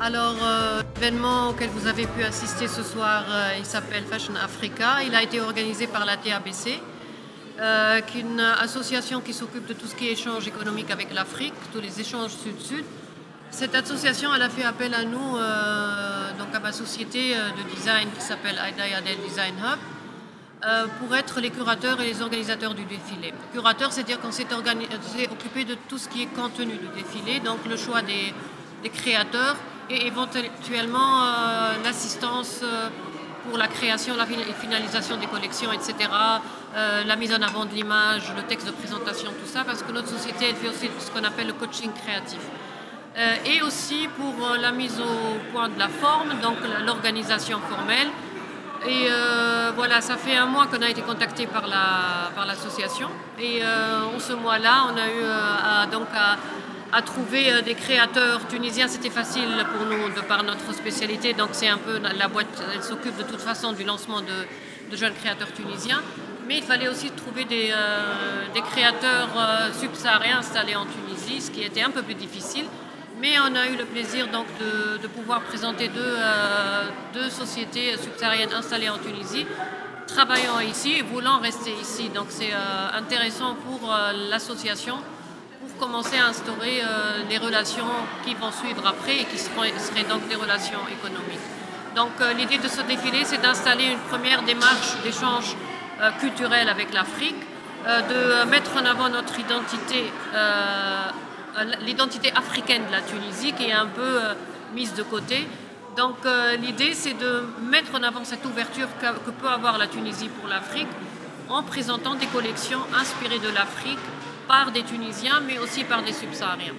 Alors, l'événement auquel vous avez pu assister ce soir, il s'appelle Fashion Africa. Il a été organisé par la TABC, qui est une association qui s'occupe de tout ce qui est échange économique avec l'Afrique, tous les échanges sud-sud. Cette association, elle a fait appel à nous, donc à ma société de design qui s'appelle Aida Adel Design Hub, pour être les curateurs et les organisateurs du défilé. Curateurs, c'est-à-dire qu'on s'est occupé de tout ce qui est contenu du défilé, donc le choix des créateurs et éventuellement l'assistance pour la création, la finalisation des collections, etc., la mise en avant de l'image, le texte de présentation, tout ça, parce que notre société, elle fait aussi ce qu'on appelle le coaching créatif. Et aussi pour la mise au point de la forme, donc l'organisation formelle. Et voilà, ça fait un mois qu'on a été contacté par l'association. Et en ce mois-là, on a eu à trouver des créateurs tunisiens. C'était facile pour nous de par notre spécialité. Donc c'est un peu la boîte, elle s'occupe de toute façon du lancement de jeunes créateurs tunisiens. Mais il fallait aussi trouver des créateurs subsahariens installés en Tunisie, ce qui était un peu plus difficile. Mais on a eu le plaisir donc de pouvoir présenter deux sociétés subsahariennes installées en Tunisie, travaillant ici et voulant rester ici. Donc c'est intéressant pour l'association pour commencer à instaurer les relations qui vont suivre après et qui seraient donc des relations économiques. Donc l'idée de ce défilé, c'est d'installer une première démarche d'échange culturel avec l'Afrique, de mettre en avant notre identité, l'identité africaine de la Tunisie qui est un peu mise de côté. Donc l'idée, c'est de mettre en avant cette ouverture que peut avoir la Tunisie pour l'Afrique en présentant des collections inspirées de l'Afrique par des Tunisiens, mais aussi par des subsahariens.